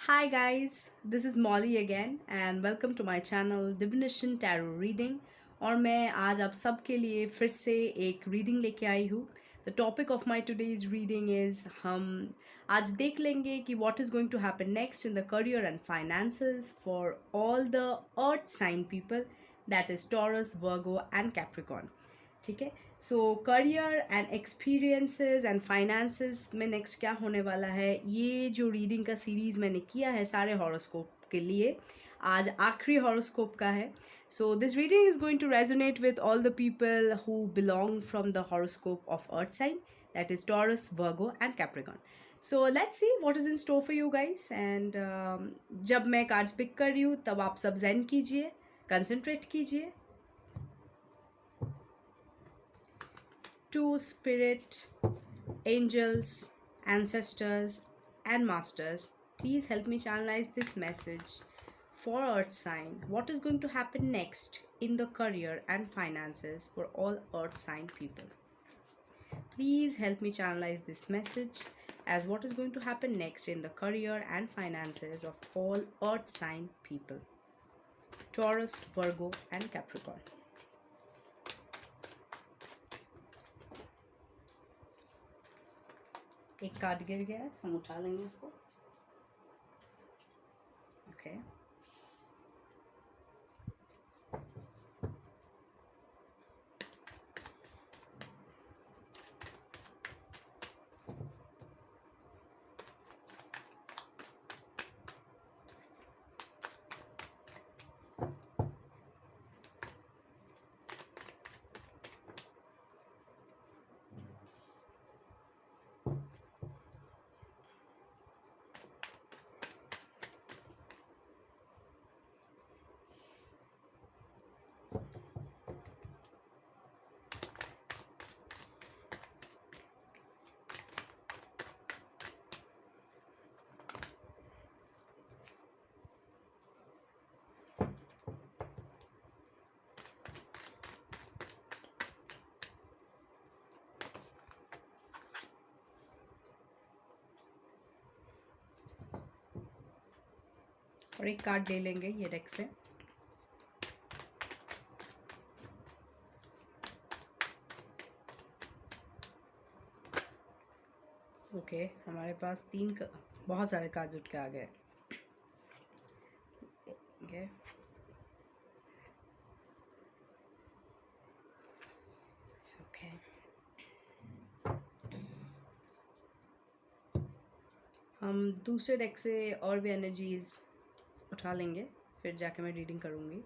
Hi guys, this is Molly again and welcome to my channel Divination Tarot Reading। और मैं आज आप सबके लिए फिर से एक रीडिंग लेके आई हूँ। The topic of my today's reading is हम आज देख लेंगे कि what is going to happen next in the career and finances for all the earth sign people, that is Taurus, Virgo and Capricorn. ठीक है, so career and experiences and finances में next क्या होने वाला है, ये जो रीडिंग का सीरीज़ मैंने किया है सारे हॉरोस्कोप के लिए, आज आखिरी हॉरोस्कोप का है। So this reading is going to resonate with all the people who belong from the horoscope of earth sign, that is Taurus, Virgo and Capricorn. So let's see what is in store for you guys. And जब मैं cards pick कर रही हूँ तब आप सब Zen कीजिए, concentrate कीजिए। To spirit, angels, ancestors, and masters, please help me channelize this message for Earth sign. What is going to happen next in the career and finances for all Earth sign people? Please help me channelize this message as what is going to happen next in the career and finances of all Earth sign people. Taurus, Virgo, and Capricorn. एक card गिर गया है, हम उठा लेंगे उसको। Okay, और एक कार्ड ले लेंगे ये डेक से। ओके, हमारे पास बहुत सारे कार्ड उठ के आ गए। ओके, ओके, हम दूसरे डेक से और भी एनर्जीज उठा लेंगे, फिर जाके मैं रीडिंग करूँगी।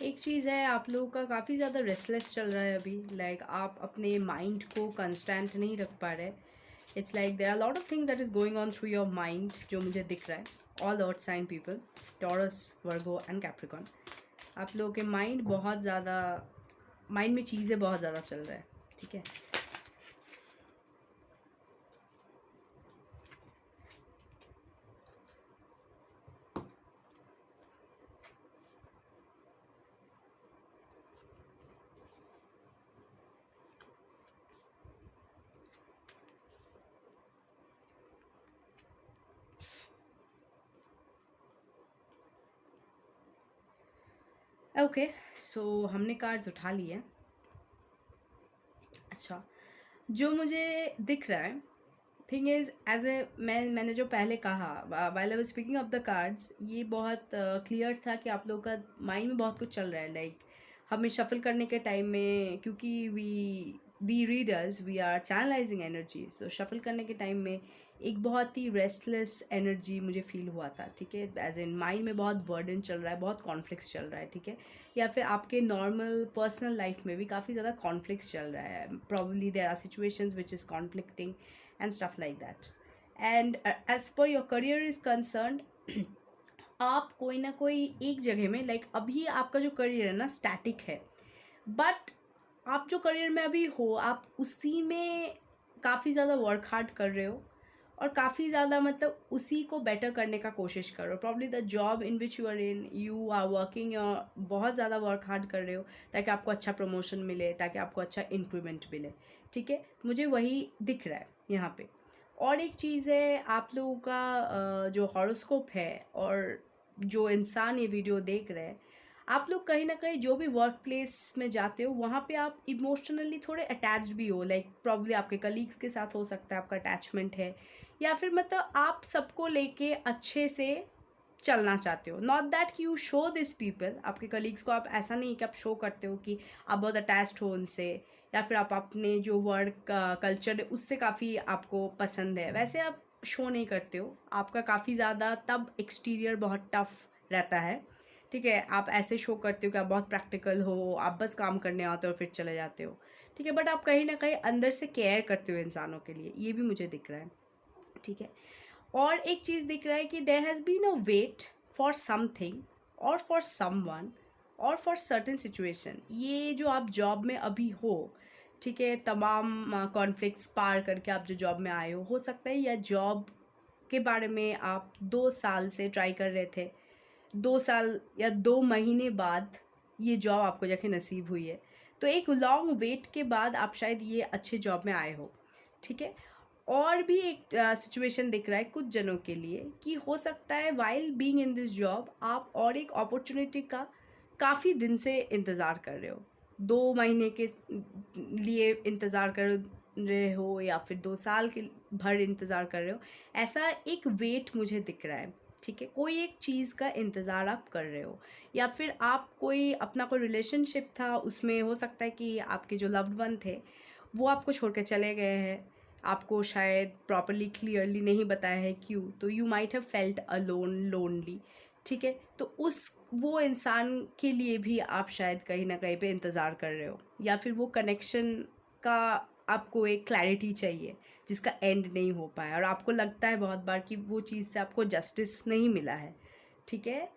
एक चीज़ है, आप लोगों का काफ़ी ज़्यादा रेस्टलेस चल रहा है अभी। लाइक आप अपने माइंड को कंस्टेंट नहीं रख पा रहे। It's like there are lot of things that is going on through your mind, जो मुझे दिख रहा है। All earth sign people, Taurus, Virgo and Capricorn, आप लोगों के माइंड में चीज़ें बहुत ज़्यादा चल रहा है। ठीक है, ओके। सो हमने कार्ड्स उठा लिए। अच्छा, जो मुझे दिख रहा है, थिंग इज़ एज ए मैंने जो पहले कहा while I was speaking of the cards, ये बहुत क्लियर था कि आप लोगों का माइंड में बहुत कुछ चल रहा है। लाइक हमें शफल करने के टाइम में, क्योंकि we we readers we are channelizing energies, तो शफल करने के टाइम में एक बहुत ही रेस्टलेस एनर्जी मुझे फील हुआ था, ठीक है। एज इन माइंड में बहुत बर्डन चल रहा है, बहुत कॉन्फ्लिक्ट्स चल रहा है, ठीक है। या फिर आपके नॉर्मल पर्सनल लाइफ में भी काफ़ी ज़्यादा कॉन्फ्लिक्ट्स चल रहा है, probably there are situations which is conflicting and stuff like that. And as per your career is concerned, आप कोई ना कोई एक जगह में, लाइक अभी आपका जो करियर है ना स्टैटिक है, बट आप जो करियर में अभी हो आप उसी में काफ़ी ज़्यादा वर्क हार्ड कर रहे हो और काफ़ी ज़्यादा मतलब उसी को बेटर करने का कोशिश कर रहे हो। Probably the job in which you are working और बहुत ज़्यादा वर्क हार्ड कर रहे हो ताकि आपको अच्छा प्रमोशन मिले, ताकि आपको अच्छा इंक्रीमेंट मिले, ठीक है। मुझे वही दिख रहा है यहाँ पे। और एक चीज़ है, आप लोगों का जो हॉरोस्कोप है और जो इंसान ये वीडियो देख रहे हैं, आप लोग कहीं ना कहीं जो भी वर्क प्लेस में जाते हो वहाँ पे आप इमोशनली थोड़े अटैच्ड भी हो, लाइक प्रॉब्ली आपके कलीग्स के साथ हो सकता है आपका अटैचमेंट है, या फिर मतलब आप सबको लेके अच्छे से चलना चाहते हो। नॉट दैट कि यू शो दिस पीपल, आपके कलीग्स को आप ऐसा नहीं कि आप शो करते हो कि आप बहुत अटैच्ड हो उनसे, या फिर आप अपने जो वर्क कल्चर है उससे काफ़ी आपको पसंद है, वैसे आप शो नहीं करते हो। आपका काफ़ी ज़्यादा तब एक्सटीरियर बहुत टफ रहता है, ठीक है। आप ऐसे शो करते हो कि आप बहुत प्रैक्टिकल हो, आप बस काम करने आते हो और फिर चले जाते हो, ठीक है। बट आप कहीं ना कहीं अंदर से केयर करते हो इंसानों के लिए, ये भी मुझे दिख रहा है, ठीक है। और एक चीज़ दिख रहा है कि there has been a wait for something और फॉर समवन और फॉर सर्टेन सिचुएशन। ये जो आप जॉब में अभी हो, ठीक है, तमाम कॉन्फ्लिक्ट्स पार करके आप जो जॉब में आए हो सकता है या जॉब के बारे में आप 2 साल से ट्राई कर रहे थे, 2 साल या 2 महीने बाद ये जॉब आपको जाके नसीब हुई है। तो एक लॉन्ग वेट के बाद आप शायद ये अच्छे जॉब में आए हो, ठीक है। और भी एक सिचुएशन दिख रहा है कुछ जनों के लिए कि हो सकता है while being in this job आप और एक अपॉर्चुनिटी का काफ़ी दिन से इंतज़ार कर रहे हो, 2 महीने के लिए इंतज़ार कर रहे हो या फिर 2 साल के भर इंतज़ार कर रहे हो। ऐसा एक वेट मुझे दिख रहा है, ठीक है। कोई एक चीज़ का इंतज़ार आप कर रहे हो, या फिर आप कोई अपना कोई रिलेशनशिप था उसमें हो सकता है कि आपके जो लव्ड वन थे वो आपको छोड़ के चले गए हैं, आपको शायद प्रॉपरली क्लियरली नहीं बताया है क्यों, तो you might have felt alone lonely, ठीक है। तो उस वो इंसान के लिए भी आप शायद कहीं ना कहीं पे इंतज़ार कर रहे हो, या फिर वो कनेक्शन का आपको एक क्लैरिटी चाहिए जिसका एंड नहीं हो पाया और आपको लगता है बहुत बार कि वो चीज़ से आपको जस्टिस नहीं मिला है, ठीक है।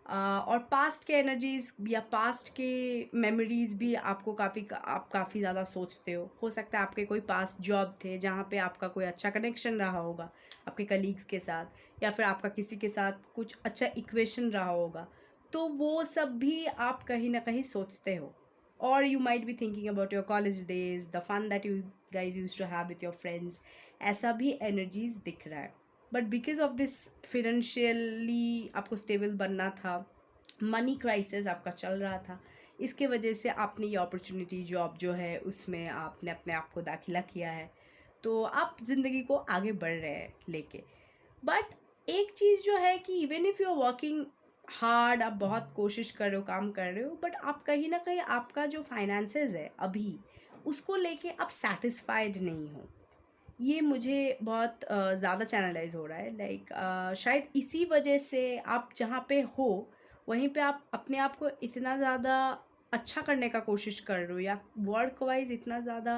और पास्ट के एनर्जीज़ या पास्ट के मेमोरीज़ भी आपको आप काफ़ी ज़्यादा सोचते हो सकता है आपके कोई पास्ट जॉब थे जहाँ पे आपका कोई अच्छा कनेक्शन रहा होगा आपके कलीग्स के साथ, या फिर आपका किसी के साथ कुछ अच्छा इक्वेशन रहा होगा, तो वो सब भी आप कहीं ना कहीं सोचते हो। और you might be thinking about your college days, the fun that you guys used to have with your friends, ऐसा भी energies दिख रहा है। But because of this financially आपको स्टेबल बनना था, मनी क्राइसिस आपका चल रहा था, इसके वजह से आपने ये अपॉर्चुनिटी जॉब जो है उसमें आपने अपने आप को दाखिला किया है, तो आप ज़िंदगी को आगे बढ़ रहे हैं लेके। बट एक चीज़ जो है कि even if you are working hard, आप बहुत कोशिश कर रहे हो, काम कर रहे हो, बट आप कहीं ना कहीं आपका जो फाइनेंसेस है अभी उसको लेके आप सेटिस्फाइड नहीं हो। ये मुझे बहुत ज़्यादा चैनलाइज हो रहा है, लाइक शायद इसी वजह से आप जहाँ पे हो वहीं पे आप अपने आप को इतना ज़्यादा अच्छा करने का कोशिश कर रहे हो, या वर्क वाइज इतना ज़्यादा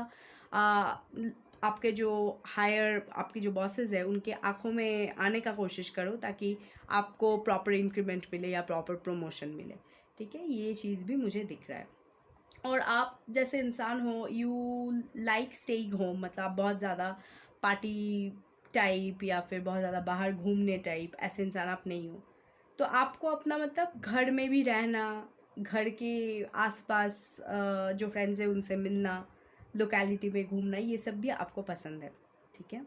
आपके जो हायर आपके जो बॉसेस है उनके आंखों में आने का कोशिश करो ताकि आपको प्रॉपर इंक्रीमेंट मिले या प्रॉपर प्रमोशन मिले, ठीक है। ये चीज़ भी मुझे दिख रहा है। और आप जैसे इंसान हो, यू लाइक स्टेइंग होम, मतलब आप बहुत ज़्यादा पार्टी टाइप या फिर बहुत ज़्यादा बाहर घूमने टाइप ऐसे इंसान आप नहीं हो। तो आपको अपना मतलब घर में भी रहना, घर के आसपास जो फ्रेंड्स हैं उनसे मिलना, लोकेलिटी में घूमना, ये सब भी आपको पसंद है, ठीक है।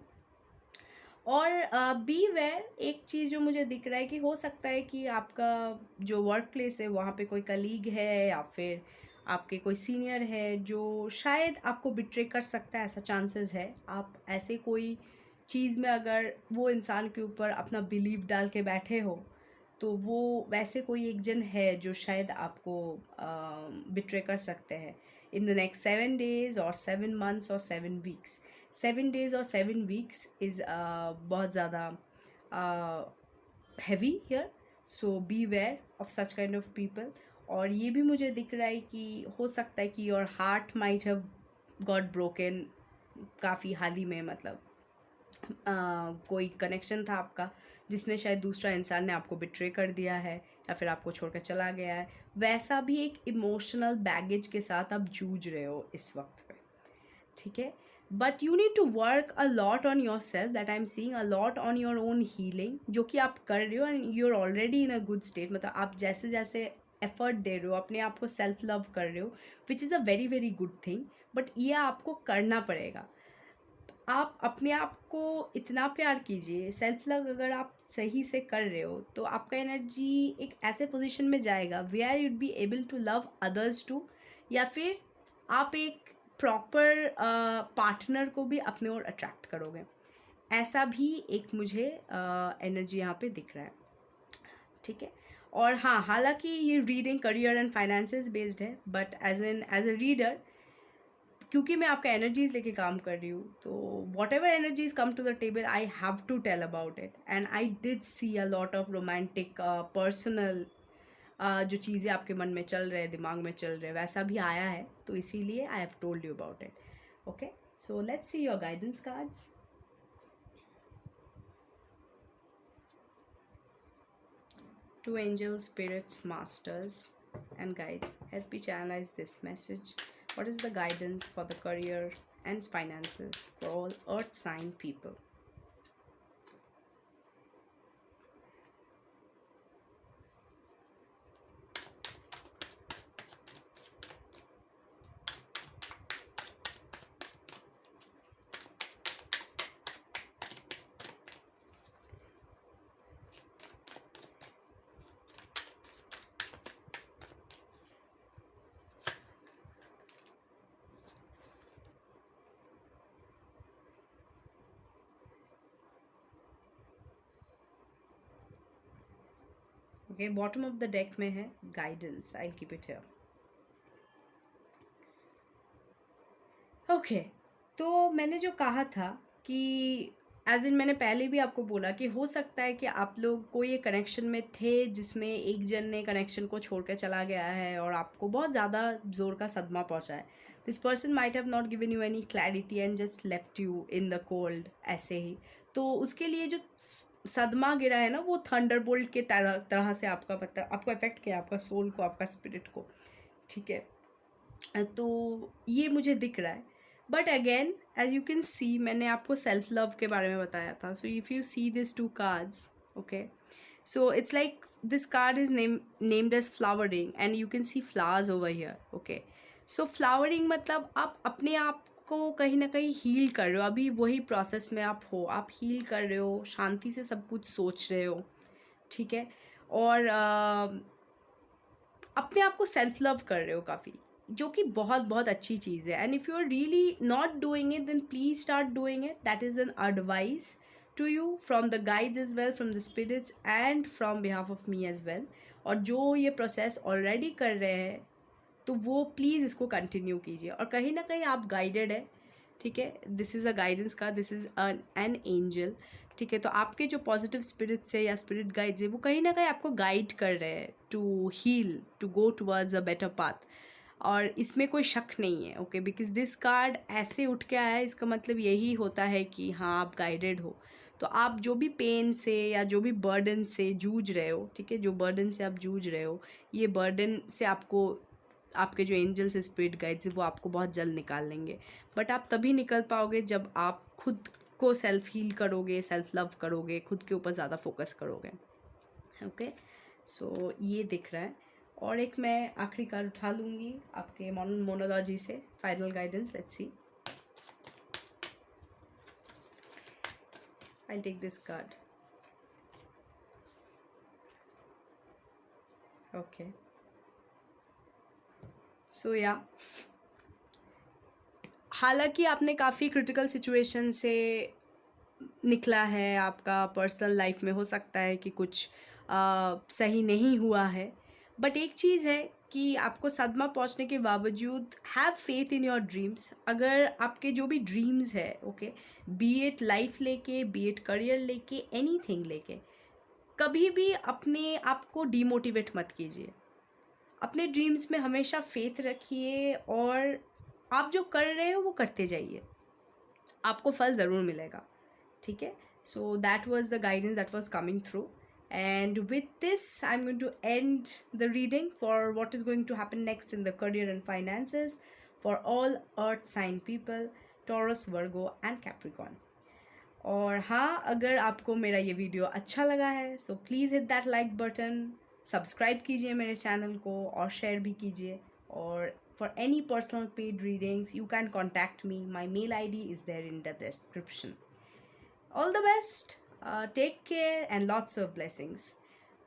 और बी वेयर एक चीज़ जो मुझे दिख रहा है कि हो सकता है कि आपका जो वर्क प्लेस है वहाँ पे कोई कलीग है या फिर आपके कोई सीनियर है जो शायद आपको बिट्रे कर सकता है, ऐसा चांसेस है। आप ऐसे कोई चीज़ में अगर वो इंसान के ऊपर अपना बिलीव डाल के बैठे हो तो वो वैसे कोई एक जन है जो शायद आपको बिट्रे कर सकते हैं, in the next 7 days or 7 months or 7 weeks. 7 days or 7 weeks is बहुत ज़्यादा heavy here, so beware of such kind of people. और ये भी मुझे दिख रहा है कि हो सकता है कि your heart might have got broken काफ़ी हाल ही में, मतलब कोई कनेक्शन था आपका जिसमें शायद दूसरा इंसान ने आपको बिट्रे कर दिया है या फिर आपको छोड़कर चला गया है, वैसा भी एक इमोशनल बैगेज के साथ आप जूझ रहे हो इस वक्त पे, ठीक है. But you need to work a lot on your self, that I am seeing a lot on your own healing, जो कि आप कर रहे हो and you are already in a good state. मतलब आप जैसे जैसे एफर्ट दे रहे हो, अपने आप को सेल्फ लव कर रहे हो, which is a very very good thing. But ये आपको करना पड़ेगा. आप अपने आप को इतना प्यार कीजिए. सेल्फ लव अगर आप सही से कर रहे हो तो आपका एनर्जी एक ऐसे पोजीशन में जाएगा where you'd be able to love others too, या फिर आप एक प्रॉपर पार्टनर को भी अपने ओर अट्रैक्ट करोगे. ऐसा भी एक मुझे एनर्जी यहाँ पे दिख रहा है, ठीक है. और हाँ, हालांकि ये reading career and finances based है, बट एज अ रीडर, क्योंकि मैं आपका एनर्जीज लेके काम कर रही हूँ, तो whatever energies come to the table I have to tell about it. And I did see a lot of romantic personal जो चीज़ें आपके मन में चल रहे हैं, दिमाग में चल रहे हैं, वैसा भी आया है, तो इसीलिए I have told you about it. Okay, so let's see your guidance cards. Two angels, spirits, masters, and guides, help me channelize this message. What is the guidance for the career and finances for all earth sign people? Okay, bottom of the deck में है guidance. I will keep it here. Okay, तो मैंने जो कहा था कि as in मैंने पहले भी आपको बोला कि हो सकता है कि आप लोग कोई एक कनेक्शन में थे जिसमें एक जन ने कनेक्शन को छोड़ कर चला गया है और आपको बहुत ज़्यादा ज़ोर का सदमा पहुंचा है. This person might have not given you any clarity and just left you in the cold ऐसे ही. तो उसके लिए जो सदमा गिरा है ना, वो थंडरबोल्ट के तरह से आपका मतलब आपको अफेक्ट किया, आपका सोल को, आपका स्पिरिट को, ठीक है. तो ये मुझे दिख रहा है. But again as you can see, मैंने आपको सेल्फ लव के बारे में बताया था. So if you see this two cards, okay, so it's like this card is named as flowering and you can see flowers over here. Okay, so flowering मतलब आप अपने आप को कहीं ना कहीं हील कर रहे हो. अभी वही प्रोसेस में आप हो, आप हील कर रहे हो, शांति से सब कुछ सोच रहे हो, ठीक है. और अपने आप को सेल्फ लव कर रहे हो काफ़ी, जो कि बहुत बहुत अच्छी चीज़ है. And if you are really not doing it, then please start doing it. That is an advice to you from the guides as well, from the spirits and from behalf of me as well. और जो ये process already कर रहे हैं, तो वो please इसको continue कीजिए. और कहीं ना कहीं आप गाइडेड है, ठीक है. दिस इज़ अ गाइडेंस का, दिस इज़ एन एंजल, ठीक है. तो आपके जो पॉजिटिव स्पिरिट्स है या स्पिरिट गाइड्स है, वो कहीं ना कहीं आपको गाइड कर रहे हैं to heal, to go towards a better path. और इसमें कोई शक नहीं है. ओके, बिकॉज दिस कार्ड ऐसे उठ के आया है, इसका मतलब यही होता है कि हाँ, आप गाइडेड हो. तो आप जो भी पेन से या जो भी बर्डन से जूझ रहे हो, ठीक है, जो बर्डन से आप जूझ रहे हो, ये बर्डन से आपको आपके जो एंजल्स स्पिरिट गाइड्स वो आपको बहुत जल्द निकाल लेंगे. बट आप तभी निकल पाओगे जब आप खुद को सेल्फ हील करोगे, सेल्फ लव करोगे, खुद के ऊपर ज़्यादा फोकस करोगे. ओके, सो ये दिख रहा है. और एक मैं आखिरी कार्ड उठा लूँगी आपके मोनोलॉजी से, final guidance. Let's see. I take this card. Okay, so yeah, हालांकि आपने काफ़ी क्रिटिकल सिचुएशन से निकला है, आपका पर्सनल लाइफ में हो सकता है कि कुछ सही नहीं हुआ है. बट एक चीज़ है कि आपको सदमा पहुंचने के बावजूद have faith in your dreams. अगर आपके जो भी ड्रीम्स है, ओके, बी इट लाइफ लेके, बी इट करियर लेके, एनीथिंग लेके, कभी भी अपने आप को डीमोटिवेट मत कीजिए। अपने ड्रीम्स में हमेशा फेथ रखिए और आप जो कर रहे हो वो करते जाइए, आपको फल ज़रूर मिलेगा। ठीक है, so that was the guidance that was coming through, and with this I'm going to end the reading for what is going to happen next in the career and finances for all earth sign people, Taurus, Virgo and Capricorn. और हाँ, अगर आपको मेरा ये video अच्छा लगा है so please hit that like button, subscribe कीजिए मेरे चैनल को और शेयर भी कीजिए। और for any personal paid readings you can contact me, my mail ID is there in the description. All the best, take care and lots of blessings.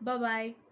Bye bye.